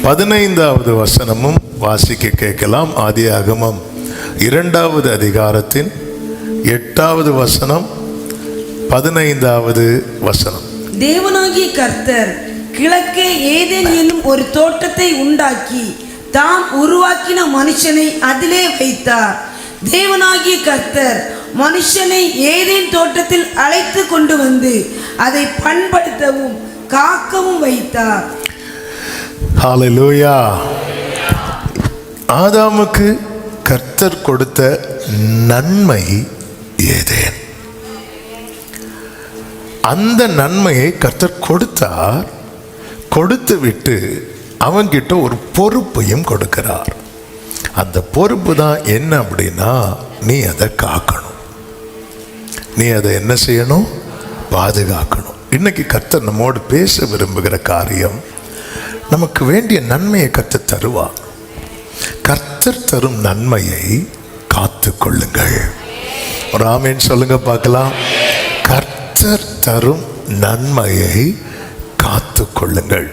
15வது வசனமும் வாசிக்க கேட்கலாம். ஆதியாகமம் 2வது அதிகாரத்தின் 8வது வசனம், 15வது வசனம். தேவனாகிய கர்த்தர் கிழக்கே ஏதேன் என்னும் ஒரு தோட்டத்தை உண்டாக்கி தாம் உருவாக்கின மனுஷனை அதிலே வைத்தார். தேவனாகிய கர்த்தர் மனுஷனை ஏதேன் தோட்டத்தில் அழைத்து கொண்டு வந்து அதை பண்படுத்தவும் காக்கவும் வைத்தார். ஹல்லேலூயா. ஆதாமுக்கு கர்த்தர் கொடுத்த நன்மை ஏதேன். அந்த நன்மையை கர்த்தர் கொடுத்தார். கொடுத்து விட்டு அவன்கிட்ட ஒரு பொறுப்பையும் கொடுக்கிறார். அந்த பொறுப்பு தான் என்ன அப்படின்னா, நீ அதை காக்கணும், நீ அதை என்ன செய்யணும், பாதுகாக்கணும். இன்னைக்கு கர்த்தர் நம்மோடு பேச விரும்புகிற காரியம், நமக்கு வேண்டிய நன்மையை கர்த்தர் தருவார். கர்த்தர் தரும் நன்மையை காத்து கொள்ளுங்கள். ஒரு ஆமேன் சொல்லுங்க பார்க்கலாம். கர்த்தர் தரும் நன்மையை காத்து கொள்ளுங்கள்.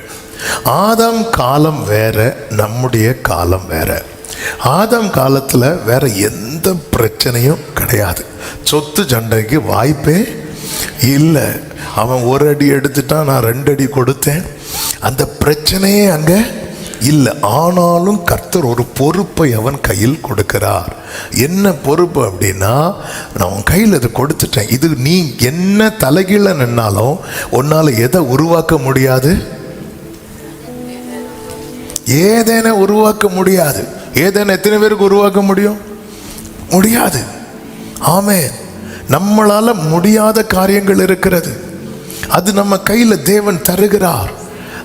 ஆதாம் காலம் வேற, நம்முடைய காலம் வேற. ஆதாம் காலத்தில் வேற எந்த பிரச்சனையும் கிடையாது. சொத்து சண்டைக்கு வாய்ப்பே இல்லை. அவன் ஒரு அடி எடுத்துட்டான், நான் 2 அடி கொடுத்தேன். அந்த பிரச்சனையே அங்கே இல்லை. ஆனாலும் கர்த்தர் ஒரு பொறுப்பை அவன் கையில் கொடுக்கிறார். என்ன பொறுப்பு அப்படின்னா, நான் உன் கையில் அதை கொடுத்துட்டேன். இது நீ என்ன தலைகீழ நின்னாலும் உன்னால் எதை உருவாக்க முடியாது, ஏதேனை உருவாக்க முடியாது. ஏதேனை எத்தனை பேருக்கு உருவாக்க முடியும்? முடியாது. ஆமென். நம்மளால முடியாத காரியங்கள் இருக்கிறது, அது நம்ம கையில் தேவன் தருகிறார்.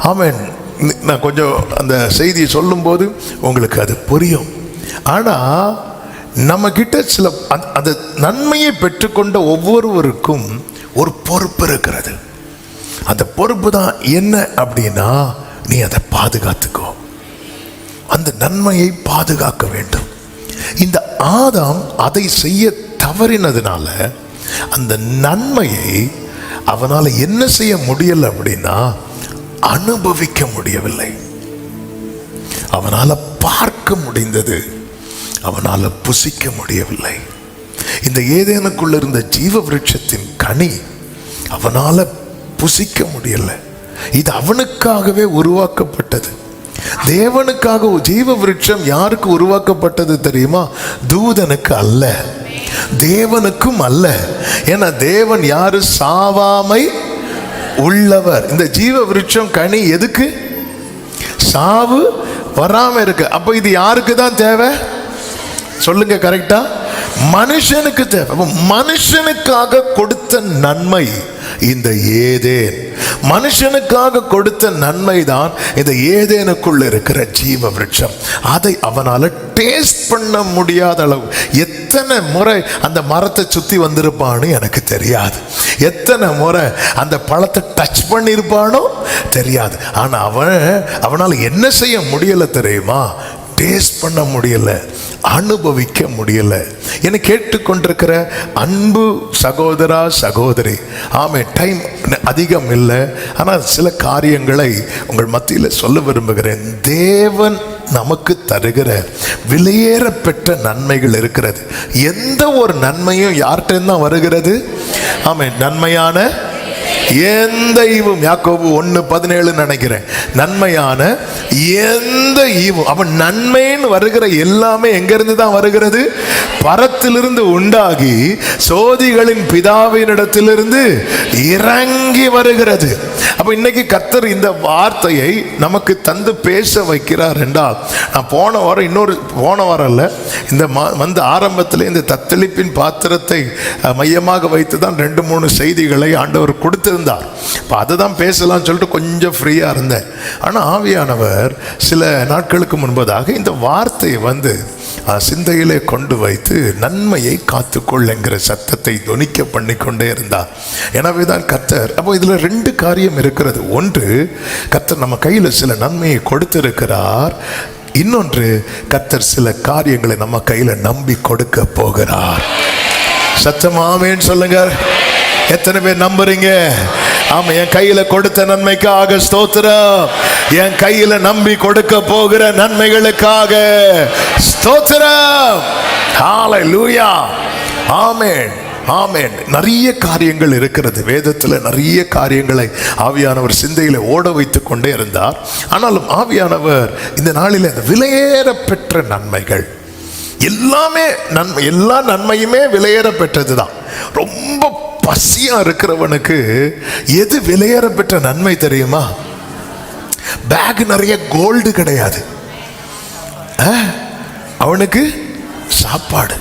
ஆமென். நான் கொஞ்சம் அந்த செய்தியை சொல்லும்போது உங்களுக்கு அது புரியும். ஆனால் நம்ம கிட்ட சில அந்த நன்மையை பெற்றுக்கொண்ட ஒவ்வொருவருக்கும் ஒரு பொறுப்பு இருக்கிறது. அந்த பொறுப்பு தான் என்ன அப்படின்னா, நீ அதை பாதுகாத்துக்கோ, அந்த நன்மையை பாதுகாக்க வேண்டும். இந்த ஆதாம் அதை செய்ய தவறினதுனால அந்த நன்மையை அவனால் என்ன செய்ய முடியலை அப்படின்னா, அனுபவிக்க முடியவில்லை. அவனால் பார்க்க முடிந்தது, அவனால் புசிக்க முடியவில்லை. இந்த ஏதேனுக்குள்ள இருந்த ஜீவ விருட்சத்தின் கனி அவனால் புசிக்க முடியலை. இது அவனுக்காகவே உருவாக்கப்பட்டது. தேவனுக்காக ஜீவ விருட்சம் யாருக்கு உருவாக்கப்பட்டது தெரியுமா? தூதனுக்கு அல்ல, தேவனுக்கும் அல்ல. ஏன்னா தேவன் யாரு? சாவாமை உள்ளவர். இந்த ஜீவ விருட்சம் கனி எதுக்கு? சாவு வராம இருக்கு. அப்ப இது யாருக்கு தான் தேவை? சொல்லுங்க கரெக்டா? மனுஷனுக்கு தேவை. மனுஷனுக்காக கொடுத்த நன்மை இந்த ஏதேன். மனுஷனுக்காக கொடுத்த நன்மை தான் இந்த ஏதேனுக்குள்ள இருக்கிற ஜீவ விருட்சம். அதை அவனால் டேஸ்ட் பண்ண முடியாத அளவு. எத்தனை முறை அந்த மரத்தை சுத்தி வந்திருப்பான்னு எனக்கு தெரியாது, எத்தனை முறை அந்த பழத்தை டச் பண்ணியிருப்பானோ தெரியாது. ஆனா அவனால் என்ன செய்ய முடியல தெரியுமா? டேஸ்ட் பண்ண முடியல, அனுபவிக்க முடியல. என்னை கேட்டுக்கொண்டிருக்கிற அன்பு சகோதரா சகோதரி, ஆமே, டைம் அதிகம் இல்லை, ஆனால் சில காரியங்களை உங்கள் மத்தியில் சொல்ல விரும்புகிறேன். தேவன் நமக்கு தருகிற விலையேற பெற்ற நன்மைகள் இருக்கிறது. எந்த ஒரு நன்மையும் யார்கிட்ட தான் வருகிறது? ஆமே, நன்மையான எந்த ஈவும், யாக்கோபு 1:17 நினைக்கிறேன், நன்மையான எந்த ஈவும். அவன் நன்மைன்னு வருகிற எல்லாமே எங்க இருந்து தான் வருகிறது? பரத்திலிருந்து உண்டாகி சோதிகளின் பிதாவினிடத்திலிருந்து இறங்கி வருகிறது. அப்ப இன்னைக்கு கர்த்தர் இந்த வார்த்தையை நமக்கு தந்து பேச வைக்கிறார் என்றால், நான் போன வாரம் இல்ல, இந்த வந்து ஆரம்பத்தில் இந்த தத்தளிப்பின் பாத்திரத்தை மையமாக வைத்து தான் 2-3 செய்திகளை ஆண்டவர் கொடுத்திருந்தார். இப்போ அதை தான் பேசலாம்னு சொல்லிட்டு கொஞ்சம் ஃப்ரீயாக இருந்தேன். ஆனால் ஆவியானவர் சில நாட்களுக்கு முன்பதாக இந்த வார்த்தையை வந்து சிந்தையிலே கொண்டு வைத்து நன்மையை காத்துக்கொள் என்கிற சத்தத்தை தொனிக்க பண்ணி கொண்டே இருந்தார். எனவே தான் கர்த்தர், அப்போ இதில் 2 காரியம் இருக்கிறது. ஒன்று, கர்த்தர் நம்ம கையில் சில நன்மையை கொடுத்திருக்கிறார். இன்னொன்று, கர்த்தர் சில காரியங்களை நம்ம கையில் நம்பி கொடுக்க போகிறார். சத்தமாமேன்னு சொல்லுங்க. எத்தனை பேர் நம்புறீங்க? ஆமா, என் கையில கொடுத்த நன்மைக்காக ஸ்தோத்திரம். என் கையில நம்பி கொடுக்க போகிற நன்மைகளுக்காக ஸ்தோத்திரம். ஹல்லேலூயா. ஆமென், ஆமென். நிறைய காரியங்கள் இருக்கிறது வேதத்தில். நிறைய காரியங்களை ஆவியானவர் சிந்தையில ஓட வைத்துக் கொண்டே இருந்தார். ஆனாலும் ஆவியானவர் இந்த நாளில் அந்த விலையேற பெற்ற நன்மைகள் எல்லாமே நன்மை, எல்லா நன்மையுமே விலையேற பெற்றதுதான். ரொம்ப பசியா இருக்கிறவனுக்கு எது விலையேற பெற்ற நன்மை தெரியுமா? பேக் நிறைய கோல்டு கிடையாது, அவனுக்கு சாப்பாடு.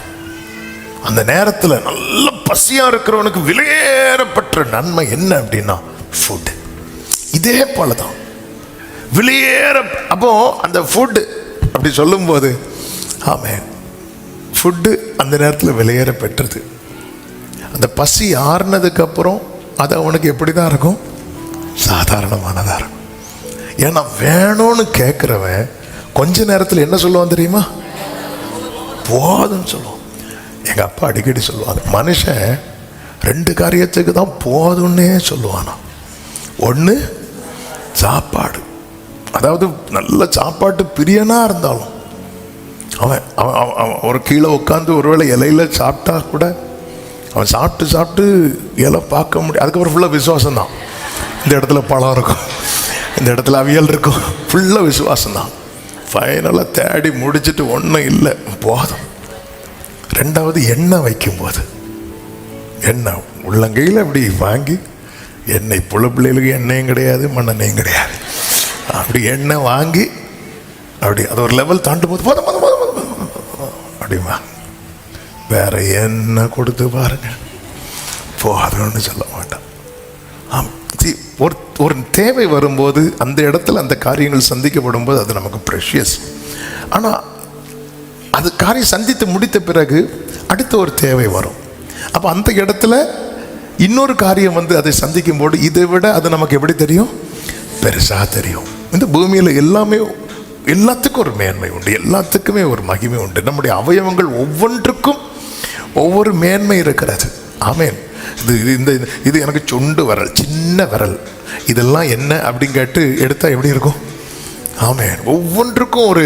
அந்த நேரத்தில் நல்ல பசியா இருக்கிறவனுக்கு விலையேறப்பட்ட நன்மை என்ன அப்படின்னா ஃபுட். இதே போலதான் விலையேற. அப்போ அந்த ஃபுட் அப்படி சொல்லும்போது ஆமென், ஃபுட்டு அந்த நேரத்தில் விலையேற பெற்றது. அந்த பசி ஆறுனதுக்கு அப்புறம் அது அவனுக்கு எப்படி தான் இருக்கும்? சாதாரணமானதா இருக்கும். ஏன்னா வேணும்னு கேட்கிறவன் கொஞ்ச நேரத்தில் என்ன சொல்லுவான் தெரியுமா? போதும்னு சொல்லுவான். எங்க அப்பா அடிக்கடி சொல்லுவாங்க, மனுஷன் 2 காரியத்துக்கு தான் போதும்னே சொல்லுவானா. ஒன்று சாப்பாடு, அதாவது நல்ல சாப்பாட்டு பிரியனா இருந்தாலும் அவன் அவன் ஒரு கீழே உட்காந்து ஒருவேளை இலையில சாப்பிட்டா கூட அவன் சாப்பிட்டு இலை பார்க்க முடியும். அதுக்கப்புறம் ஃபுல்லாக விசுவாசம் தான். இந்த இடத்துல பழம் இருக்கும், இந்த இடத்துல அவியல் இருக்கும், ஃபுல்லாக விசுவாசம் தான். ஃபைனலாக தேடி முடிச்சுட்டு ஒன்றும் இல்லை, போதும். 2வது எண்ணெய் வைக்கும்போது, எண்ணெய் உள்ளங்கையில் அப்படி வாங்கி, எண்ணெய் புள்ள பிள்ளைகளுக்கு எண்ணெயும் கிடையாது மண்ணெண்ணையும் கிடையாது, அப்படி எண்ணெய் வாங்கி அப்படி அது ஒரு லெவல் தாண்டும் போது போதும் போதும் போதும் அப்படிமா வேற என்ன கொடுத்து பாருங்க, போதும்னு சொல்ல மாட்டான். ஒரு தேவை வரும்போது அந்த இடத்துல அந்த காரியங்கள் சந்திக்கப்படும் போது அது நமக்கு ப்ரெஷியஸ். ஆனால் அது காரியம் சந்தித்து முடித்த பிறகு அடுத்த ஒரு தேவை வரும். அப்போ அந்த இடத்துல இன்னொரு காரியம் வந்து அதை சந்திக்கும் போது இதை விட அது நமக்கு எப்படி தெரியும்? பெருசாக தெரியும். இந்த பூமியில் எல்லாத்துக்கும் ஒரு மேன்மை உண்டு, எல்லாத்துக்குமே ஒரு மகிமை உண்டு. நம்முடைய அவயவங்கள் ஒவ்வொன்றுக்கும் ஒவ்வொரு மேன்மை இருக்கிறது. ஆமேன். இது எனக்கு சொண்டு விரல், சின்ன விரல், இதெல்லாம் என்ன அப்படின்னு கேட்டு எடுத்தால் எப்படி இருக்கும்? ஆமேன். ஒவ்வொன்றுக்கும் ஒரு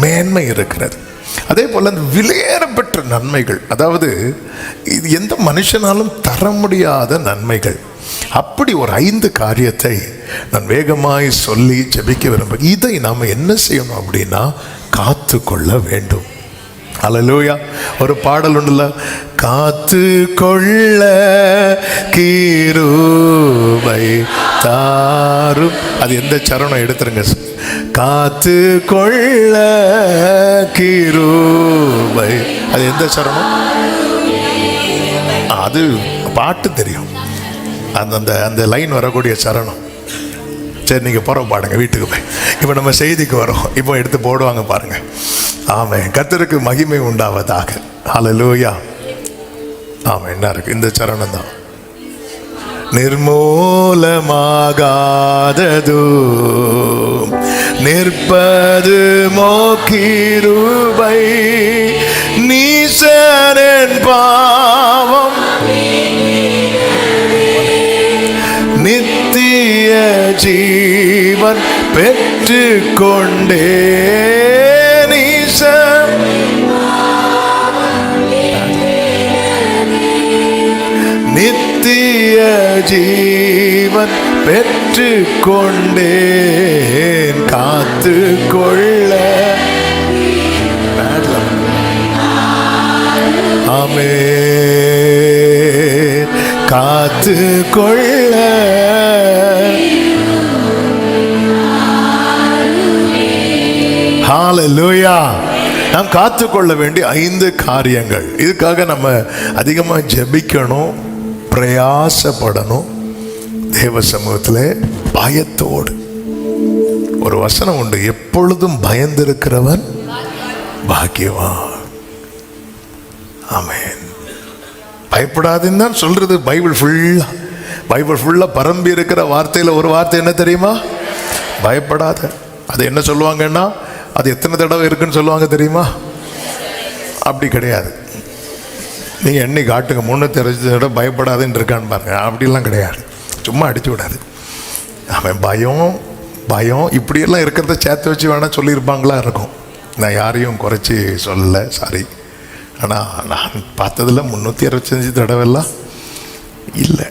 மேன்மை இருக்கிறது. அதே போல் அந்த விலையேற பெற்ற நன்மைகள், அதாவது இது எந்த மனுஷனாலும் தர முடியாத நன்மைகள். அப்படி ஒரு 5 காரியத்தை நான் வேகமாய் சொல்லி ஜெபிக்க விரும்புகிறேன். இதை நாம் என்ன செய்யணும் அப்படின்னா காத்து கொள்ள வேண்டும். அல்லேலூயா. ஒரு பாடல் உண்டுல, காத்து கொள்ள கிருபை தாரும். அது எந்த சரணம் எடுத்துருங்க. காத்து கொள்ள கிருபை, அது எந்த சரணம்? அது பாட்டு தெரியும், அந்த அந்த லைன் வரக்கூடிய சரணம். சரி, நீங்கள் போகிற பாடுங்க வீட்டுக்கு போய். இப்போ நம்ம செய்திக்கு வரோம், இப்போ எடுத்து போடுவாங்க பாருங்க. ஆமென். கர்த்தருக்கு மகிமை உண்டாவதாக. ஹல்லேலூயா. ஆமென். என்ன இருக்கு? இந்த சரணம் தான். நிர்மூலமாகாதது நிற்பது மோக்கிருபை, நீசரன் பாவம் நித்திய ஜீவன் பெற்று கொண்டே, நித்திய ஜீவன் பெற்று கொண்டேன், காத்து கொள்ள. ஆமென். காத்து கொள்ள. ஹல்லேலூயா. நாம் காத்துக்கொள்ள வேண்டிய 5 காரியங்கள். இதுக்காக நம்ம அதிகமாக ஜெபிக்கணும், பிரயாசப்படணும். தேவ சமூகத்தில் பயத்தோடு. ஒரு வசனம் உண்டு, எப்பொழுதும் பயந்திருக்கிறவன் பாக்கியவான். ஆமென். பயப்படாதுன்னு தான் சொல்றது பைபிள் ஃபுல்லா பரம்பி இருக்கிற வார்த்தையில் ஒரு வார்த்தை என்ன தெரியுமா? பயப்படாத. அது என்ன சொல்லுவாங்கன்னா, அது எத்தனை தடவை இருக்குன்னு சொல்லுவாங்க தெரியுமா? அப்படி கிடையாது. நீங்கள் எண்ணி காட்டுங்க, 360 தடவை பயப்படாதுன்னு இருக்கான்னு பாருங்க. அப்படிலாம் கிடையாது, சும்மா அடிச்சு விடாது. அவன் பயம் பயம் இப்படியெல்லாம் இருக்கிறத சேர்த்து வச்சு வேணால் சொல்லியிருப்பாங்களா இருக்கும். நான் யாரையும் குறைச்சி சொல்லலை, சாரி. ஆனால் நான் பார்த்ததில் 365 தடவைலாம் இல்லை,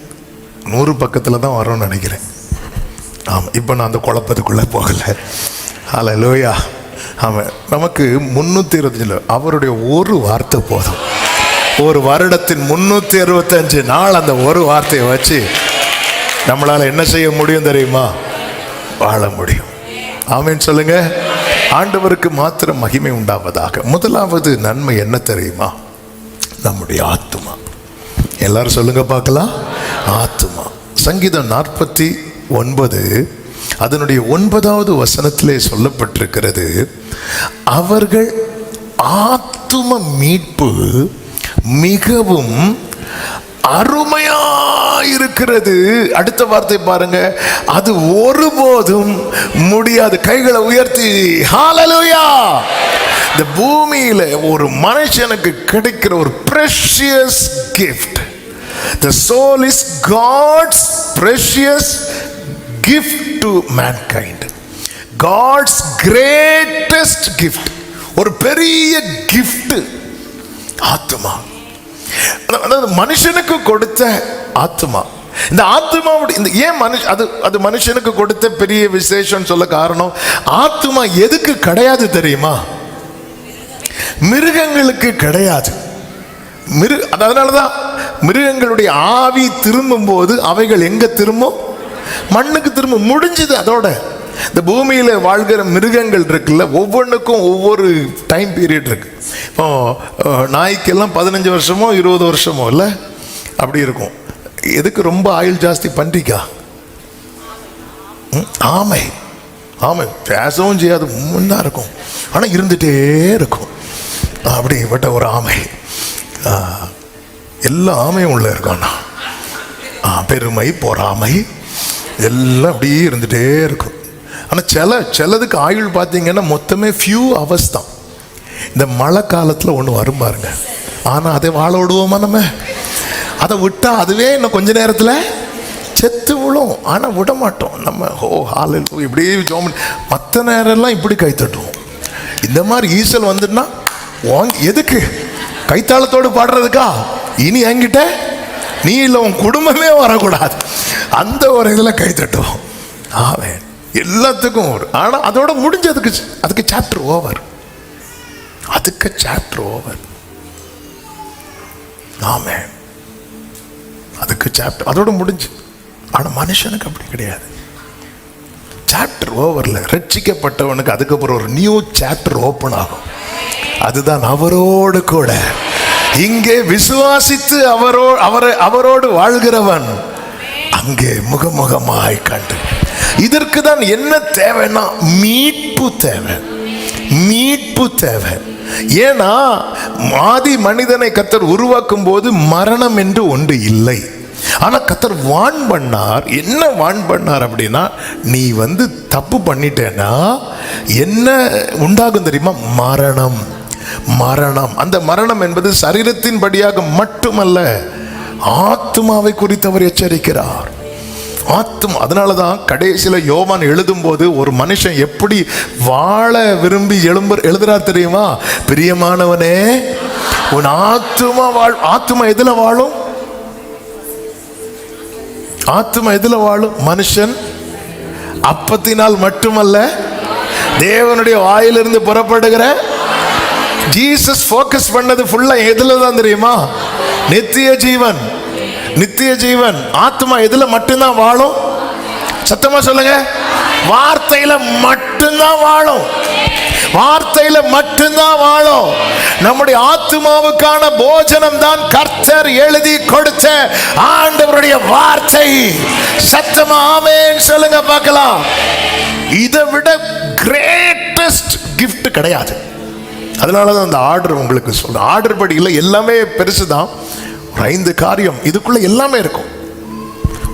100 பக்கத்தில் தான் வரும்னு நினைக்கிறேன். ஆமாம், இப்போ நான் அந்த குழப்பத்துக்குள்ளே போகலை. ஹல்லேலூயா. ஆமாம், நமக்கு 365 அவருடைய ஒரு வார்த்தை போதும். ஒரு வருடத்தின் 365 நாள் அந்த ஒரு வார்த்தையை வச்சு நம்மளால் என்ன செய்ய முடியும் தெரியுமா? வாழ முடியும். ஆமென் சொல்லுங்க. ஆண்டவருக்கு மாத்திரம் மகிமை உண்டாவதாக. முதலாவது நன்மை என்ன தெரியுமா? நம்முடைய ஆத்துமா. எல்லாரும் சொல்லுங்க பார்க்கலாம். ஆத்துமா. சங்கீதம் 49 அதனுடைய 9வது வசனத்திலே சொல்லப்பட்டிருக்கிறது, அவர்கள் ஆத்தும மீட்பு மிகவும் அருமையாயிருக்கிறது. அடுத்த வார்த்தை பாருங்க, அது ஒருபோதும் முடியாது. கைகளை உயர்த்தி ஹல்லேலூயா. இந்த பூமியில ஒரு மனுஷனுக்கு கிடைக்கிற ஒரு precious gift. The soul is God's precious gift to mankind. God's greatest gift. ஒரு பெரிய gift ஆத்துமா. அதாவது மனுஷனுக்கு கொடுத்த ஆத்மா. இந்த ஆத்மாவுடைய இந்த ஏன் அது மனுஷனுக்கு கொடுத்த பெரிய விசேஷம் சொல்ல காரணம், ஆத்மா எதுக்கு கிடையாது தெரியுமா? மிருகங்களுக்கு கிடையாது. அதனாலதான் மிருகங்களுடைய ஆவி திரும்பும் போது அவைகள் எங்க திரும்பும்? மண்ணுக்கு திரும்பும். முடிஞ்சது அதோட. இந்த பூமியில வாழ்கிற மிருகங்கள் இருக்குல்ல, ஒவ்வொன்றுக்கும் ஒவ்வொரு டைம் பீரியட் இருக்கு. இப்போ நாய்க்கெல்லாம் 15 வருஷமோ 20 வருஷமோ இல்லை அப்படி இருக்கும். எதுக்கு ரொம்ப ஆயுள் ஜாஸ்தி? பன்றிக்கா? ஆமை. ஆமை பேசவும் செய்யாது, முன்னா இருக்கும், ஆனால் இருந்துகிட்டே இருக்கும். அப்படிப்பட்ட ஒரு ஆமை. எல்லா ஆமையும் உள்ள இருக்காண்ணா. பெருமை, பொறாமை எல்லாம் அப்படியே இருந்துகிட்டே இருக்கும். ஆனால் சிலதுக்கு ஆயுள் பார்த்தீங்கன்னா மொத்தமே ஃபியூ ஹவர்ஸ் தான். இந்த மழை காலத்தில் ஒன்று வரும் பாருங்க, ஆனால் அதை வாழ விடுவோமா? நம்ம அதை விட்டால் அதுவே இன்னும் கொஞ்ச நேரத்தில் செத்து விழும். ஆனால் விட மாட்டோம் நம்ம. ஹல்லேலூயா இப்படியே ஜோம். மற்ற நேரம்லாம் இப்படி கை தட்டுவோம். இந்த மாதிரி ஈசல் வந்துட்டுனா எதுக்கு? கைத்தாளத்தோடு பாடுறதுக்கா? இனி என்கிட்ட நீ இல்லை, உன் குடும்பமே வரக்கூடாது. அந்த ஒரு இதில் கை தட்டுவோம். ஆமென். எல்லாத்துக்கும் ஒரு. ஆனால் அதோட முடிஞ்சதுக்கு அதுக்கு சாப்டர் ஓவர். அதுக்கு சாப்டர் ஓவர். ஆமென். அதுக்கு சாப்டர் அதோட முடிஞ்சு. ஆனால் மனுஷனுக்கு அப்படி கிடையாது. சாப்டர் ஓவரில் ரட்சிக்கப்பட்டவனுக்கு அதுக்கப்புறம் ஒரு நியூ சாப்டர் ஓப்பன் ஆகும். அதுதான் அவரோடு கூட இங்கே விசுவாசித்து அவரோடு வாழ்கிறவன் அங்கே முகமுகமாய் கண்டு. இதற்கு தான் என்ன தேவைன்னா மீட்பு தேவை. மீட்பு தேவை. ஏன்னா ஆதி மனிதனை கர்த்தர் உருவாக்கும் போது மரணம் என்று ஒன்று இல்லை. ஆனா கர்த்தர் வான் பண்ணார். என்ன வான் பண்ணார் அப்படின்னா, நீ தப்பு பண்ணிட்டேன்னா என்ன உண்டாகும் தெரியுமா? மரணம். மரணம். அந்த மரணம் என்பது சரீரத்தின் படியாக மட்டுமல்ல, ஆத்துமாவை குறித்து அவர் எச்சரிக்கிறார். ஆத்துமா. அதனாலதான் கடைசியில யோவான் எழுதும் போது ஒரு மனுஷன் எப்படி வாழ விரும்பி எழுதுறார் தெரியுமா? பிரியமானவனே, உன் ஆத்துமா ஆத்துமா எதுல வாழும்? ஆத்துமா எதுல வாழும்? மனுஷன் அப்பத்தினால் மட்டுமல்ல, தேவனுடைய வாயிலிருந்து புறப்படுகிற. ஜீசஸ் ஃபோக்கஸ் பண்ணது ஃபுல்லா எதுல தான் தெரியுமா? நித்திய ஜீவன். நித்திய ஜீவன். ஆத்மா எதுல மட்டும்தான் வாழும்? சத்தமா சொல்லுங்க. வார்த்தையில மட்டும்தான் வாழும். வார்த்தையில மட்டும்தான் வாழும். நம்முடைய ஆத்மாவுக்கான போஜனம் தான் கர்த்தர் எழுதி கொடுத்த ஆண்டவருடைய வார்த்தை. சத்தமா ஆமென் சொல்லுங்க பார்க்கலாம். இதை விட கிரேட்டஸ்ட் கிஃப்ட் கிடையாது. அதனாலதான் அந்த ஆர்டர் உங்களுக்கு சொல்றேன். ஆர்டர் படி இல்லை, எல்லாமே பெருசுதான். ஒரு 5 காரியம் இதுக்குள்ள எல்லாமே இருக்கும்.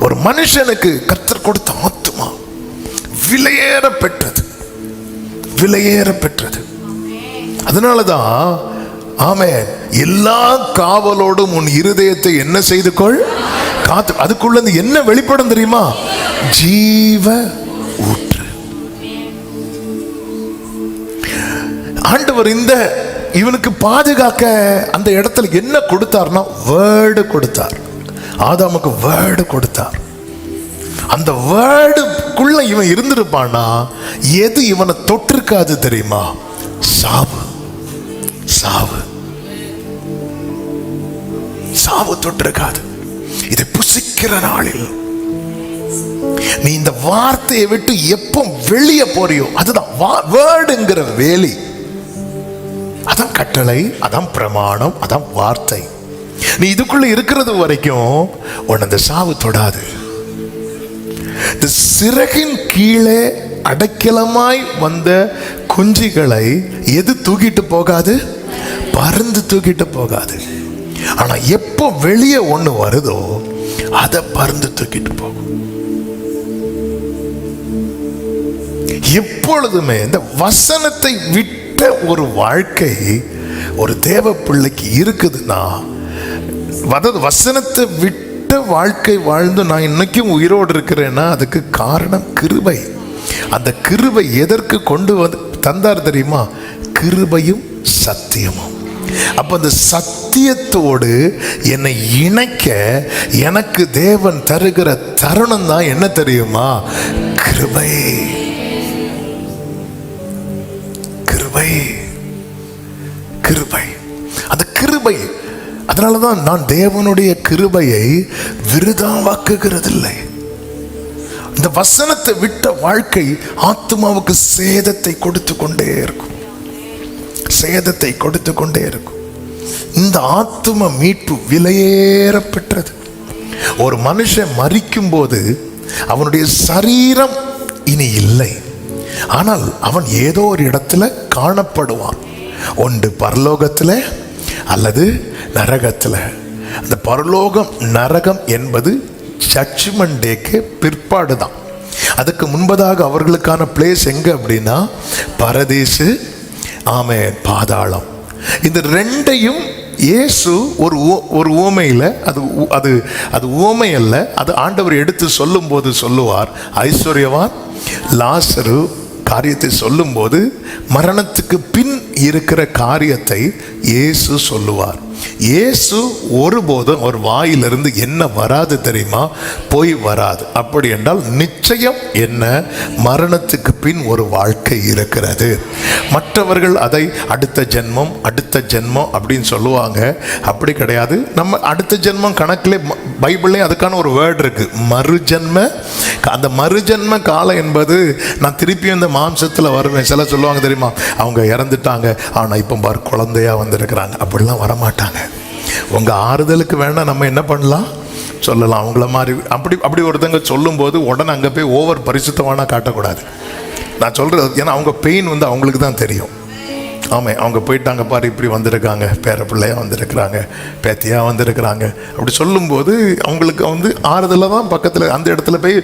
ஒரு மனுஷனுக்கு கர்த்தர் கொடுத்த ஆத்துமா விலையேற பெற்றது. விலையேற பெற்றது. அதனாலதான் ஆமென், எல்லா காவலோடும் உன் இருதயத்தை என்ன செய்து கொள், காத்து. அதுக்குள்ள என்ன வெளிப்படும் தெரியுமா? ஜீவ ஊற்று. ஆண்டவர் இவனுக்கு பாதுகாக்க அந்த இடத்துல என்ன கொடுத்தார்னா வேர்டு கொடுத்தார். ஆதாமுக்கு வேர்டு கொடுத்தார். அந்த வேர்டுக்குள்ள இவன் இருந்திருப்பானா எது இவனை தொட்டிருக்காது தெரியுமா? சாவு. சாவு சாவு தொட்டிருக்காது. இதை புசிக்கிற நாளில் நீ இந்த வார்த்தையை விட்டு எப்போ வெளியே போறியோ, அதுதான் வேர்டுங்கிற வேலி, அதான் கட்டளை, அதான் பிரமாணம், அதான் வார்த்தை. நீ இதுக்குள்ள இருக்கிறது வரைக்கும் உன்னை இந்த சாவு தொடாது. இந்த சிறகின் கீழே அடைக்கலமாய் வந்த குஞ்சுகளை எது தூக்கிட்டு போகாது? பறந்து தூக்கிட்டு போகாது. ஆனா எப்போ வெளியே ஒண்ணு வருதோ அதை பறந்து தூக்கிட்டு போகும். எப்பொழுதுமே இந்த வசனத்தை விட்ட ஒரு வாழ்க்கை ஒரு தேவ பிள்ளைக்கு இருக்குதுன்னா, அதாவது வசனத்தை விட்ட வாழ்க்கை வாழ்ந்து நான் இன்னைக்கும் உயிரோடு இருக்கிறேன்னா அதுக்கு காரணம் கிருபை. அந்த கிருபை எதற்கு கொண்டு வந்து தந்தார் தெரியுமா? கிருபையும் சத்தியமும். அப்ப அந்த சத்தியத்தோடு என்னை இணைக்க எனக்கு தேவன் தருகிற தருணம் தான் என்ன தெரியுமா? கிருபை. கிருபை கிருபை அந்த கிருபை. அதனாலதான் நான் தேவனுடைய கிருபையை விருதாவாக்குகிறதில்லை. இந்த வசனத்தை விட்ட வாழ்க்கை ஆத்மாவுக்கு சேதத்தை கொடுத்து கொண்டே இருக்கும். சேதத்தை கொடுத்து கொண்டே இருக்கும். இந்த ஆத்ம மீட்பு விலையேற பெற்றது. ஒரு மனுஷன் மரிக்கும் போது அவனுடைய சரீரம் இனி இல்லை, ஆனால் அவன் ஏதோ ஒரு இடத்துல காணப்படுவான். ஒன்று பரலோகத்தில் அல்லது நரகத்தில். அந்த பரலோகம் நரகம் என்பது ஜட்ஜ்மெண்ட் டேக்கு பிற்பாடு தான். அதுக்கு முன்பதாக அவர்களுக்கான பிளேஸ் எங்க அப்படின்னா பரதீசு, ஆமென், பாதாளம். இந்த ரெண்டையும் இயேசு ஒரு உவமையில், அது உவமை அல்ல, அது ஆண்டவர் எடுத்து சொல்லும் போது சொல்லுவார். ஐஸ்வர்யவான் லாசரு காரியத்தை சொல்லும்போது மரணத்துக்கு பின் இருக்கிற காரியத்தை இயேசு சொல்லுவார். இயேசு ஒருபோதும் ஒரு வாயிலிருந்து என்ன வராது தெரியுமா? போய் வராது. அப்படி என்றால் நிச்சயம் என்ன? மரணத்துக்கு பின் ஒரு வாழ்க்கை இருக்கிறது. மற்றவர்கள் அதை அடுத்த ஜென்மம் அடுத்த ஜென்மம் அப்படின்னு சொல்லுவாங்க. அப்படி கிடையாது. நம்ம அடுத்த ஜென்மம் கணக்கிலே பைபிள்லே அதுக்கான ஒரு வேர்டு இருக்கு, மறுஜென்ம. அந்த மறுஜென்ம காலம் என்பது நான் திருப்பியும் இந்த மாம்சத்தில் வருவேன். சில சொல்லுவாங்க தெரியுமா, அவங்க இறந்துட்டாங்க ஆனால் இப்போ பாரு குழந்தையா வந்திருக்கிறாங்க. அப்படிலாம் வரமாட்டாங்க. உங்கள் ஆறுதலுக்கு வேணா நம்ம என்ன பண்ணலாம் சொல்லலாம். அவங்கள மாதிரி அப்படி ஒருத்தங்க சொல்லும்போது உடனே அங்கே போய் ஓவர் பரிசுத்தமான காட்டக்கூடாது. நான் சொல்கிறது ஏன்னா அவங்க பெயின் வந்து அவங்களுக்கு தான் தெரியும். ஆமாம், அவங்க போயிட்டாங்க பாரு, இப்படி வந்திருக்காங்க, பேர பிள்ளையாக வந்திருக்கிறாங்க, பேத்தியாக வந்திருக்கிறாங்க, அப்படி சொல்லும்போது அவங்களுக்கு வந்து ஆறுதலாக தான் பக்கத்தில் அந்த இடத்துல போய்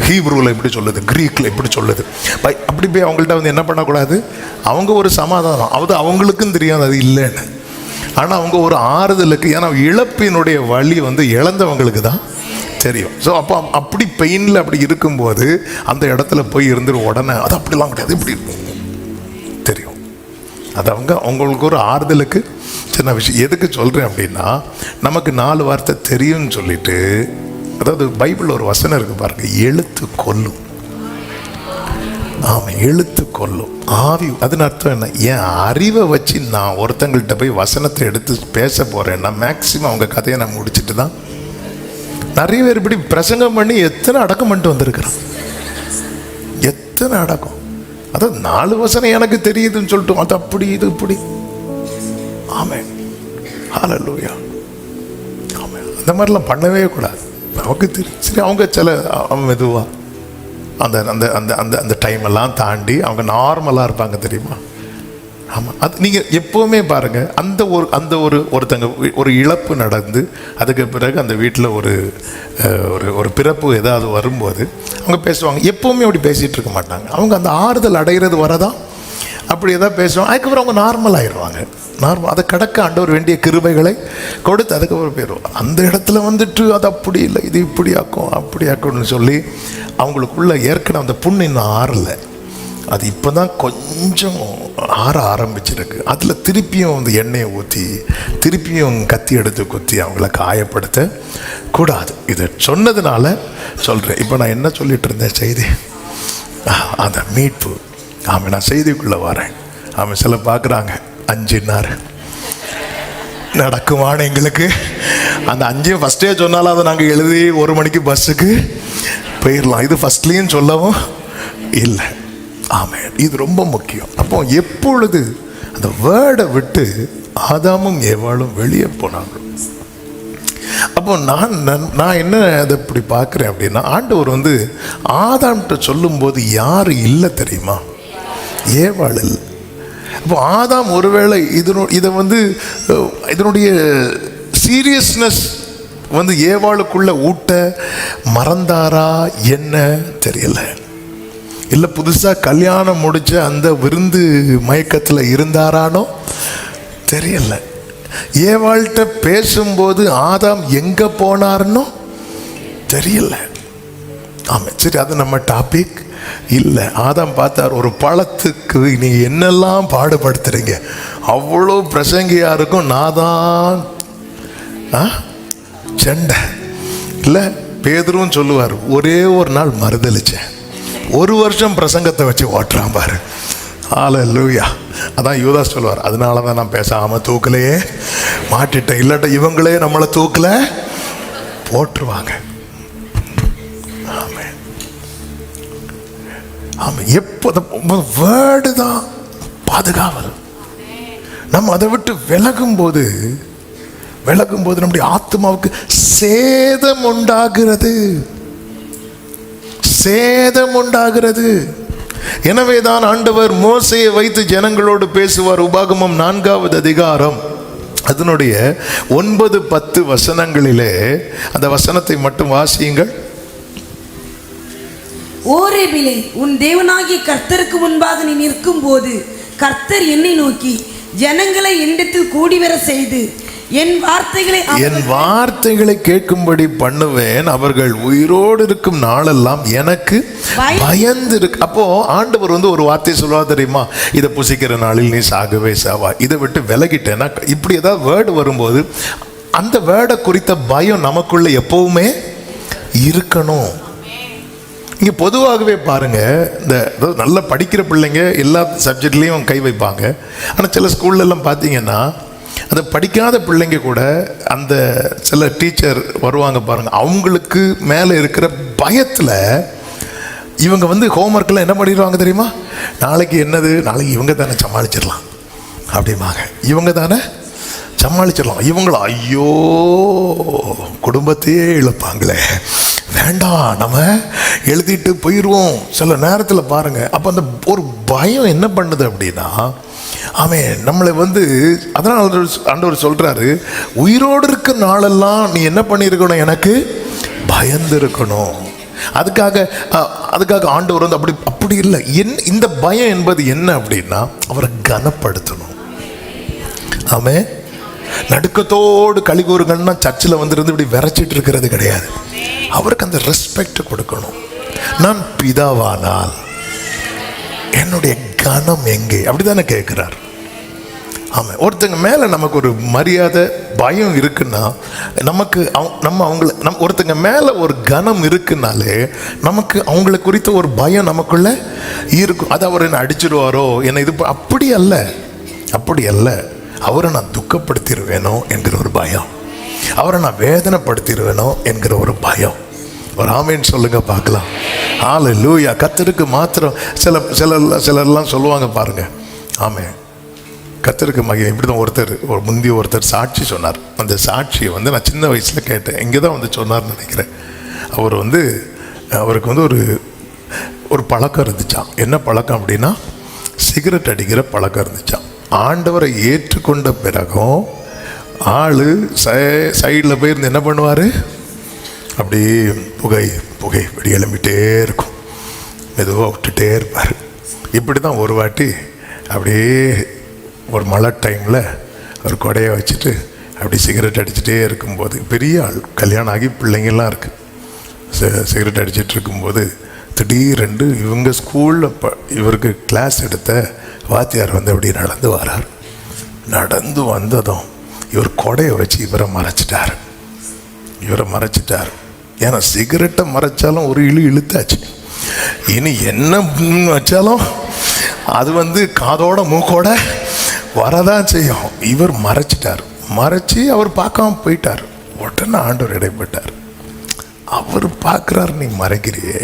ஹீப்ரூவில் இப்படி சொல்லுது, க்ரீக்கில் இப்படி சொல்லுது, அப்படி போய் அவங்கள்ட்ட வந்து என்ன பண்ணக்கூடாது. அவங்க ஒரு சமாதானம், அது அவங்களுக்கும் தெரியாது அது இல்லைன்னு. ஆனால் அவங்க ஒரு ஆறுதலுக்கு, ஏன்னா இழப்பினுடைய வலி வந்து இழந்தவங்களுக்கு தான் தெரியும். ஸோ அப்போ அப்படி பெயினில் அப்படி இருக்கும்போது அந்த இடத்துல போய் இருந்துட்டு உடனே அது அப்படிலாம் கிடையாது, இப்படி தெரியும். அது அவங்களுக்கு ஒரு ஆறுதலுக்கு சின்ன விஷயம். எதுக்கு சொல்கிறேன் அப்படின்னா, நமக்கு 4 வார்த்தை தெரியும்னு சொல்லிட்டு, அதாவது பைபிள் ஒரு வசனம் இருக்கு பாருங்க, எழுத்து கொல்லும். ஆமாம், எழுத்து கொல்லும், ஆவி. அதுன்னு அர்த்தம் என்ன? என் அறிவை வச்சு நான் ஒருத்தங்கள்கிட்ட போய் வசனத்தை எடுத்து பேச போகிறேன்னா மேக்சிமம் அவங்க கதையை நான் முடிச்சுட்டு தான். நிறைய பேர் இப்படி பிரசங்கம் பண்ணி எத்தனை அடக்கம் பண்ணிட்டு வந்திருக்கிறான், எத்தனை அடக்கம். அதாவது 4 வசனம் எனக்கு தெரியுதுன்னு சொல்லிட்டு அது அப்படி இது இப்படி. ஆமென், ஹல்லேலூயா. ஆமென். அந்த மாதிரிலாம் பண்ணவே கூடாது. நமக்கு தெரியும். சரி, அவங்க சில மெதுவாக அந்த அந்த அந்த அந்த அந்த டைமெல்லாம் தாண்டி அவங்க நார்மலாக இருப்பாங்க தெரியுமா. ஆமாம், அது நீங்கள் எப்போவுமே பாருங்கள், ஒருத்தங்க ஒரு இழப்பு நடந்து அதுக்கு பிறகு அந்த வீட்டில் ஒரு ஒரு பிறப்பு ஏதாவது வரும்போது அவங்க பேசுவாங்க. எப்போவுமே அப்படி பேசிகிட்டு இருக்க மாட்டாங்க. அவங்க அந்த ஆறுதல் அடைகிறது வரதான் அப்படி ஏதாவது பேசுவாங்க. அதுக்கப்புறம் அவங்க நார்மல் ஆயிடுவாங்க. அதை கடக்க ஆண்டவர் வேண்டிய கிருபைகளை கொடுத்து அதுக்கப்புறம் போயிடுவாங்க. அந்த இடத்துல வந்துட்டு அது அப்படி இல்லை, இது இப்படி ஆக்கும் அப்படி ஆக்கும்னு சொல்லி அவங்களுக்குள்ள ஏற்கனவே அந்த புண்ணு இன்னும் ஆறலை. அது இப்போ தான் கொஞ்சம் ஆற ஆரம்பிச்சிருக்கு. அதில் திருப்பியும் அந்த எண்ணெயை ஊற்றி திருப்பியும் கத்தி எடுத்து குத்தி அவங்கள காயப்படுத்த கூடாது. இதை சொன்னதுனால சொல்கிறேன். இப்போ நான் என்ன சொல்லிட்டு இருந்தேன் செய்தி, அந்த மீட்பு. ஆமாம், நான் செய்திக்குள்ளே வரேன். ஆமாம், சில பார்க்குறாங்க 5 நடக்குமான எங்களுக்கு அந்த 5 ஃபஸ்ட்டே சொன்னாலும் அதை நாங்கள் எழுதி 1 மணிக்கு பஸ்ஸுக்கு போயிடலாம். இது ஃபஸ்ட்லேயும் சொல்லவும் இல்லை. ஆமாம், இது ரொம்ப முக்கியம். அப்போ எப்பொழுது அந்த வேர்டை விட்டு ஆதாமும் ஏவாளும் வெளியே போனாங்க, அப்போ நான் என்ன அதை இப்படி பார்க்குறேன் அப்படின்னா, ஆண்டவர் வந்து ஆதாம்கிட்ட சொல்லும்போது யார் இல்லை தெரியுமா? ஏவாள் இல்லை. அப்போ ஆதாம் ஒருவேளை இதை வந்து இதனுடைய சீரியஸ்னஸ் வந்து ஏவாளுக்குள்ள ஊட்ட மறந்தாரா என்ன தெரியல. இல்லை புதுசாக கல்யாணம் முடிச்ச அந்த விருந்து மயக்கத்தில் இருந்தாரானோ தெரியல. ஏவாள்கிட்ட பேசும்போது ஆதாம் எங்கே போனார்னோ தெரியல. ஆமாம், சரி, அது நம்ம டாபிக் இல்லை. ஆதாம் பார்த்தார், ஒரு பழத்துக்கு நீங்கள் என்னெல்லாம் பாடுபடுத்துறீங்க, அவ்வளோ பிரசங்கியாக இருக்கும், நான் தான் சண்டை இல்லை. பேதுருவும் சொல்லுவார், ஒரே ஒரு நாள் மறுதளிச்சேன், 1 வருஷம் பிரசங்கத்தை வச்சு ஓட்டுறான் பாரு. ஹல்லேலூயா. அதான் யூதாஸ் சொல்லுவார், அதனால தான் நான் பேசாமல் தூக்கிலையே மாட்டிட்டேன், இல்லாட்ட இவங்களே நம்மளை தூக்கில் போட்டுருவாங்க. ஆமாம் ஆமாம், எப்போ வேர்டு தான் பாதுகாவல். நம்ம அதை விட்டு விலகும்போது நம்முடைய ஆத்மாவுக்கு சேதம் உண்டாகிறது. எனவேதான் ஆண்டவர் மோசேயை வைத்து ஜனங்களோடு பேசுவார். உபாகமம் 4வது அதிகாரம் அதனுடைய 9-10 வசனங்களிலே அந்த வசனத்தை மட்டும் வாசியுங்கள். ஓரேபிலே உன் தேவனாகிய கர்த்தருக்கு முன்பாக நீ நிற்கும் போது கர்த்தர் என்னை நோக்கி ஜனங்களை என்னிடத்தில் கூடிவர செய்து என் வார்த்தைகளை கேட்கும்படி பண்ணுவேன், அவர்கள் உயிரோடு இருக்கும் நாளெல்லாம் எனக்கு பயந்து இருக்கு. அப்போ ஆண்டவர் வந்து ஒரு வார்த்தை சொல்லுவா தெரியுமா, இதை புசிக்கிற நாளில் நீ சாகவே சாவா. இதை விட்டு விலகிட்டேன்னா, இப்படி ஏதாவது வேர்டு வரும்போது அந்த வேர்டை குறித்த பயம் நமக்குள்ள எப்பவுமே இருக்கணும். இங்கே பொதுவாகவே பாருங்கள், இந்த நல்லா படிக்கிற பிள்ளைங்க எல்லா சப்ஜெக்ட்லேயும் கை வைப்பாங்க. ஆனால் சில ஸ்கூல்லலாம் பார்த்தீங்கன்னா அந்த படிக்காத பிள்ளைங்க கூட அந்த சில டீச்சர் வருவாங்க பாருங்கள், அவங்களுக்கு மேலே இருக்கிற பயத்தில் இவங்க வந்து ஹோம்ஒர்க்கெல்லாம் என்ன பண்ணிடுவாங்க தெரியுமா, நாளைக்கு என்னது, நாளைக்கு இவங்க தானே சமாளிச்சிடலாம் அப்படிம்பாங்க. இவங்க தானே சமாளிச்சிடலாம். இவங்கள ஐயோ குடும்பத்தையே இழப்பாங்களே, வேண்டாம் நம்ம எழுதிட்டு போயிடுவோம். சில நேரத்தில் பாருங்கள், அப்போ அந்த ஒரு பயம் என்ன பண்ணுது அப்படின்னா, ஆமென், நம்மளை வந்து அதனால் ஆண்டவர் சொல்கிறாரு, உயிரோடு இருக்க நாளெல்லாம் நீ என்ன பண்ணியிருக்கணும், எனக்கு பயந்து இருக்கணும். அதுக்காக ஆண்டவர் வந்து அப்படி இல்லை. இந்த பயம் என்பது என்ன அப்படின்னா, அவரை கனப்படுத்தணும். ஆமென். நடுக்கத்தோடு கலிகூறுகள்னா சர்ச்சில் வந்துருந்து இப்படி விரைச்சிட்டு இருக்கிறது கிடையாது. அவருக்கு அந்த ரெஸ்பெக்ட் கொடுக்கணும். நான் பிதாவானால் என்னுடைய கனம் எங்கே, அப்படிதானே கேட்கிறார். ஆமாம், ஒருத்தங்க மேலே நமக்கு ஒரு மரியாதை பயம் இருக்குன்னா, ஒருத்தங்க மேலே ஒரு கனம் இருக்குனாலே நமக்கு அவங்கள குறித்த ஒரு பயம் நமக்குள்ள இருக்கும். அது அவர் என்னை அடிச்சிடுவாரோ, என்னை இது அப்படி அல்ல. அவரை நான் துக்கப்படுத்திடுவேனோ என்கிற ஒரு பயம், அவரை நான் வேதனைப்படுத்திடுவேனோ என்கிற ஒரு பயம். ஒரு ஆமேன்னு சொல்லுங்க பார்க்கலாம். ஹல்லேலூயா. கர்த்தருக்கு மாத்திரம் சிலர்லாம் சொல்லுவாங்க பாருங்க, ஆமென், கர்த்தருக்கு மகிமை. இப்படி தான் ஒருத்தர் சாட்சி சொன்னார். அந்த சாட்சியை வந்து நான் சின்ன வயசில் கேட்டேன். இங்கே தான் வந்து சொன்னார்னு நினைக்கிறேன். அவருக்கு வந்து ஒரு பழக்கம் இருந்துச்சான். என்ன பழக்கம் அப்படின்னா, சிகரெட் அடிக்கிற பழக்கம் இருந்துச்சான். ஆண்டவரை ஏற்றுக்கொண்ட பிறகும் ஆள் சைடில் போயிருந்து என்ன பண்ணுவார், அப்படியே புகை வெடி எழும்பிட்டே இருக்கும், மெதுவாக விட்டுட்டே இருப்பார். இப்படி தான் ஒரு வாட்டி அப்படியே ஒரு மழை டைமில் ஒரு கொடையை வச்சுட்டு அப்படி சிகரெட் அடிச்சுட்டே இருக்கும்போது, பெரிய ஆள், கல்யாணம் ஆகி பிள்ளைங்கள்லாம் இருக்குது, சிகரெட் அடிச்சுட்டு இருக்கும்போது திடீரென்று இவங்க ஸ்கூலில் இவருக்கு கிளாஸ் எடுத்த வாத்தியார் வந்து அப்படி நடந்து வரார். நடந்து வந்ததும் இவர் கொடையை வச்சு இவரை மறைச்சிட்டார். ஏன்னா சிகரெட்டை மறைச்சாலும் ஒரு இழுத்தாச்சு, இனி என்ன வச்சாலும் அது வந்து காதோட மூக்கோட வரதான் செய்யும். இவர் மறைச்சி அவர் பார்க்காம போயிட்டார். உடனே ஆண்டவர் இடைப்பட்டார். அவர் பார்க்குறாரு, நீ மறைக்கிறியே,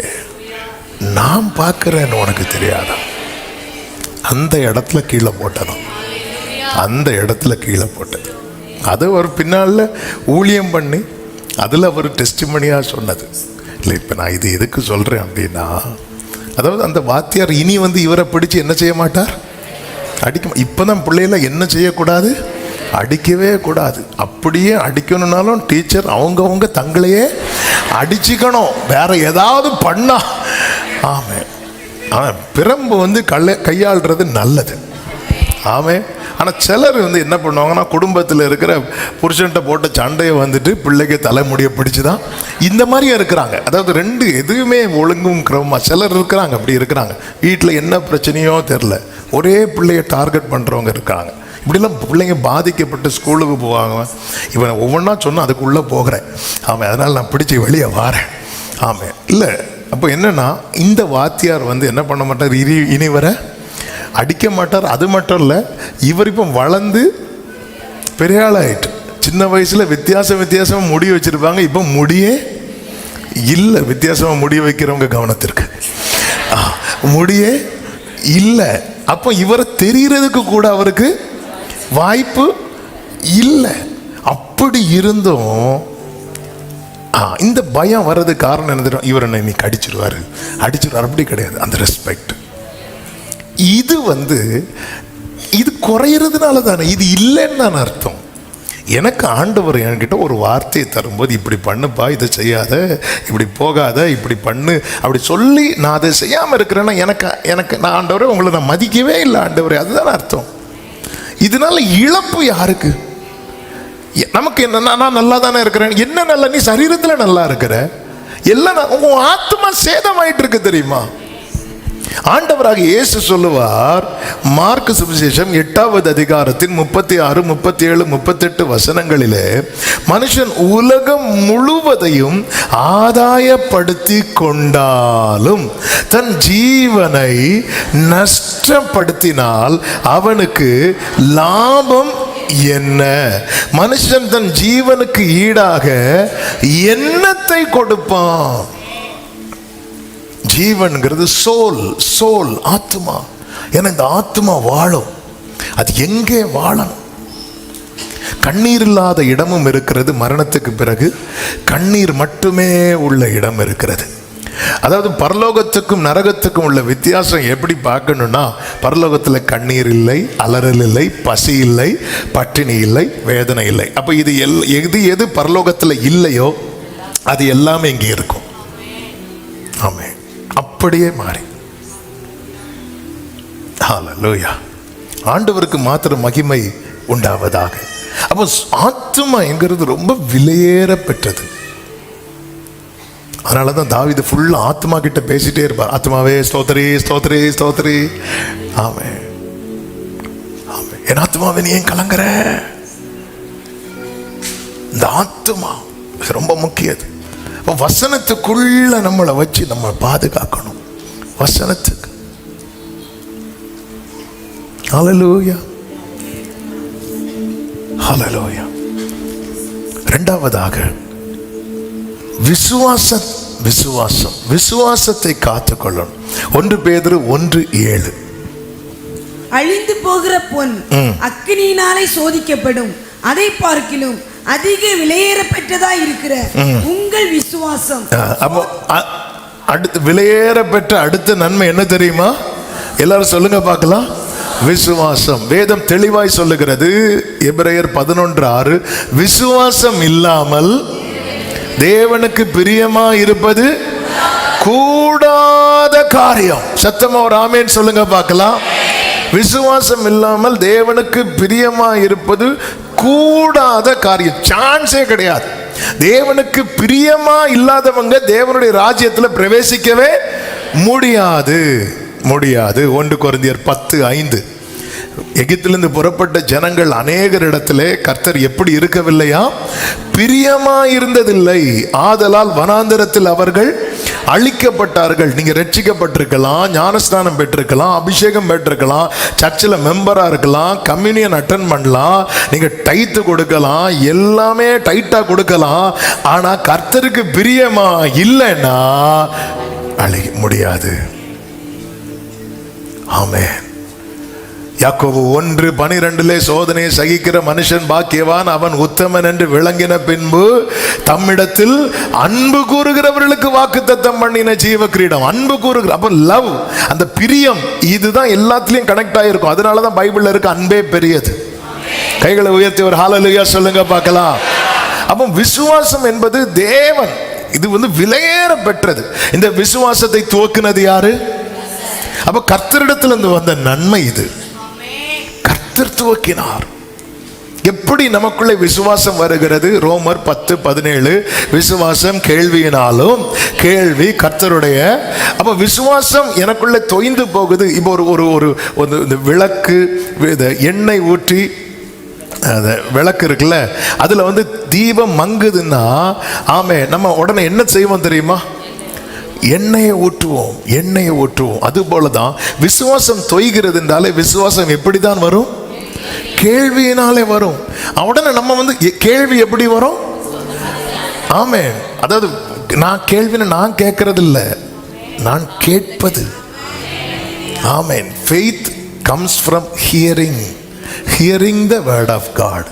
நான் பார்க்குறேன்னு உனக்கு தெரியாதா? அந்த இடத்துல கீழே போட்டது. அது ஒரு பின்னால் ஊழியம் பண்ணி அதில் அவர் டெஸ்டிமனியாக சொன்னது இல்லை. இப்போ நான் இது எதுக்கு சொல்கிறேன் அப்படின்னா, அதாவது அந்த வாத்தியார் இனி வந்து இவரை பிடிச்சி என்ன செய்ய மாட்டார், இப்போ தான் பிள்ளைகளை என்ன செய்யக்கூடாது, அடிக்கவே கூடாது. அப்படியே அடிக்கணும்னாலும் டீச்சர் அவங்கவுங்க தங்களையே அடிச்சுக்கணும், வேற ஏதாவது பண்ணா. ஆமாம், பிரம்பு வந்து கையாளுறது நல்லது. ஆமாம். ஆனால் சிலர் வந்து என்ன பண்ணுவாங்கன்னா, குடும்பத்தில் இருக்கிற புருஷன்ட்ட போட்ட சண்டையை வந்துட்டு பிள்ளைக்கு தலைமுடியை பிடிச்சி தான் இந்த மாதிரியே இருக்கிறாங்க. அதாவது ரெண்டு எதுவுமே ஒழுங்கும் கிரமமாக சிலர் இருக்கிறாங்க. அப்படி இருக்கிறாங்க. வீட்டில் என்ன பிரச்சனையோ தெரில, ஒரே பிள்ளைய டார்கெட் பண்ணுறவங்க இருக்காங்க. இப்படிலாம் பிள்ளைங்க பாதிக்கப்பட்டு ஸ்கூலுக்கு போவாங்க. இவன் ஒவ்வொன்றா சொன்னால் அதுக்குள்ளே போகிறேன். ஆமாம், அதனால் நான் பிடிச்சி வெளியே வாரேன். ஆமாம். இல்லை, அப்போ என்னென்னா, இந்த வாத்தியார் வந்து என்ன பண்ண மாட்டார், இனி வர அடிக்க மாட்டார். அது மட்டும் இல்லை, இவர் இப்போ வளர்ந்து பெரிய ஆள் ஆகிட்டு. சின்ன வயசில் வித்தியாசமாக முடி வச்சுருப்பாங்க, இப்போ முடியே இல்லை. வித்தியாசமாக முடி வைக்கிறவங்க கவனத்திற்கு முடியே இல்லை. அப்போ இவரை தெரிகிறதுக்கு கூட அவருக்கு வாய்ப்பு இல்லை. அப்படி இருந்தும் இந்த பயம் வர்றது காரணம் என்ன தெரியும், இவர் என்ன இன்னைக்கு அடிச்சிருவார். அப்படி கிடையாது. அந்த ரெஸ்பெக்ட் இது வந்து இது குறையிறதுனால தானே, இது இல்லைன்னு தான் அர்த்தம். எனக்கு ஆண்டவர் என்கிட்ட ஒரு வார்த்தையை தரும்போது, இப்படி பண்ணுப்பா, இதை செய்யாத, இப்படி போகாத, இப்படி பண்ணு அப்படி சொல்லி நான் அதை செய்யாமல் இருக்கிறேன்னா எனக்கு நான் ஆண்டவரே உங்களை நான் மதிக்கவே இல்லை ஆண்டவரே, அதுதான் அர்த்தம். இதனால இழப்பு யாருக்கு? நமக்கு என்ன, நான் நல்லா தானே இருக்கிறேன். என்ன நல்லா, நீ சரீரத்தில் நல்லா இருக்கிற, எல்லாம் உன் ஆத்மா சேதமாயிட்டு இருக்கு தெரியுமா? ஆண்டவராக இயேசு சொல்லுவார், மார்க்கு சுவிசேஷம் 8வது அதிகாரத்தின் 36, 37, 38 வசனங்களிலே, மனுஷன் உலகம் முழுவதையும் ஆதாயப்படுத்தி கொண்டாலும் தன் ஜீவனை நஷ்டப்படுத்தினால் அவனுக்கு லாபம் என்ன? மனுஷன் தன் ஜீவனுக்கு ஈடாக என்னத்தை கொடுப்பான்? ஜீவன்கிறது சோல், ஆத்மா. ஏன்னா இந்த ஆத்மா வாழும். அது எங்கே வாழணும்? கண்ணீர் இல்லாத இடமும் இருக்கிறது. மரணத்துக்கு பிறகு கண்ணீர் மட்டுமே உள்ள இடம் இருக்கிறது. அதாவது பரலோகத்துக்கும் நரகத்துக்கும் உள்ள வித்தியாசம் எப்படி பார்க்கணும்னா, பரலோகத்தில் கண்ணீர் இல்லை, அலறல் இல்லை, பசி இல்லை, பட்டினி இல்லை, வேதனை இல்லை. அப்போ இது எது பரலோகத்தில் இல்லையோ அது எல்லாமே இங்கே இருக்கும். ஆமென். அப்படியே மாறி ஹல்லேலூயா, ஆண்டவருக்கு மாத்திரம் மகிமை உண்டாவதாக. அப்போ ஆத்துமா என்கிறது ரொம்ப விலையேற பெற்றது. அதனால தான் தாவீது ஃபுல்லா ஆத்மா கிட்ட பேசிட்டே இருப்பார். ஆத்மாவே ஸ்தோத்திரி, ஸ்தோத்திரி, ஸ்தோத்திரி. ஆமென், ஆமென். என் ஆத்மாவே நீ ஏன் கலங்குற? இந்த ஆத்மா ரொம்ப முக்கியது. வசனத்துக்குள்ள நம்மளை வச்சு நம்ம பாதுகாக்கணும். வசனத்துக்கு. ஹல்லேலூயா, ஹல்லேலூயா. இரண்டாவதாக விசுவாசத்தை காத்துக்கொள்ளணும். 1 பேதுரு 1:7. அழிந்து போகிற பொன் அக்கினியினாலே சோதிக்கப்படும், அதை பார்க்கிலும் அதிக விலையேற பெற்றதா இருக்கிற உங்கள் விசுவாசம். அப்போ அடுத்து விலையேற பெற்ற அடுத்த நன்மை என்ன தெரியுமா? எல்லாரும் சொல்லுங்க பார்க்கலாம். விசுவாசம். வேதம் தெளிவாய் சொல்லுகிறது. எபிரேயர் 11:6, விசுவாசம் இல்லாமல் தேவனுக்கு பிரியமா இருப்பது கூடாத காரியம். சத்தமா ஒரு ஆமென் சொல்லுங்க பார்க்கலாம். விசுவாசம் இல்லாமல் தேவனுக்கு பிரியமா இருப்பது கூடாத காரியம். சான்ஸே கிடையாது. தேவனுக்கு பிரியமா இல்லாதவங்க தேவனுடைய ராஜ்யத்தில் பிரவேசிக்கவே முடியாது, முடியாது. 1 கொரிந்தியர் 10:5. எகிப்திலிருந்து புறப்பட்ட ஜனங்கள் அநேகரிடத்திலே கர்த்தர் எப்படி இருக்கவில்லையா? பிரியமாயிருந்ததில்லை. ஆதலால் வனாந்தரத்தில் அவர்கள் அழிக்கப்பட்டார்கள். நீங்க ரட்சிக்கப்பட்டிருக்கலாம், ஞானஸ்நானம் பெற்றிருக்கலாம், அபிஷேகம் பெற்றிருக்கலாம், சர்ச்சில் மெம்பரா இருக்கலாம், கம்யூனியன் அட்டன் பண்ணலாம், நீங்க டைத்து கொடுக்கலாம், எல்லாமே டைட்டா கொடுக்கலாம். ஆனா கர்த்தருக்கு பிரியமா இல்லைன்னா அழிக்க முடியாது. ஆமென். யாக்கோபு 1:12 சோதனையை சகிக்கிற மனுஷன் பாக்கியவான், அவன் உத்தமன் என்று விளங்கின பின்பு தம்மிடத்தில் அன்பு கூறுகிறவர்களுக்கு வாக்குத்தத்தம் பண்ணின ஜீவ கிரீடம். அன்பு கூறுகிற, அப்ப லவ், அந்த பிரியம், இதுதான் எல்லாத்துலயும் கனெக்ட் ஆகிருக்கும். அதனாலதான் பைபிள்ல இருக்க அன்பே பெரியது. கைகளை உயர்த்தி ஒரு ஹல்லேலூயா சொல்லுங்க பார்க்கலாம். அப்போ விசுவாசம் என்பது தேவன், இது விலையேற பெற்றது. இந்த விசுவாசத்தை துவக்கினது யாரு? அப்ப கர்த்தரிடத்திலிருந்து வந்த நன்மை இது. கர்த்தர் துவக்கினார். எப்படி நமக்குள்ளே விசுவாசம் வருகிறது? ரோமர் 10:17 விசுவாசம் கேள்வியினாலும், கேள்வி கர்த்தருடைய. அப்ப விசுவாசம் எனக்குள்ளே தொய்ந்து போகுது. இப்போ ஒரு விளக்கு, எண்ணெய் ஊற்றி விளக்கு இருக்குல்ல, அதுல தீபம் மங்குதுன்னா ஆமே நம்ம உடனே என்ன செய்வோம் தெரியுமா? எண்ணெயை ஊற்றுவோம். அது போலதான் விசுவாசம் தொய்கிறது என்றாலே விசுவாசம் எப்படிதான் வரும்? கேள்வியினாலே வரும். உடனே நம்ம கேள்வி எப்படி வரும்? ஆமென். அதாவது நான் கேள்வின்னு நான் கேட்கறது இல்லை, நான் கேட்பது. ஆமென். faith comes from hearing the word of God.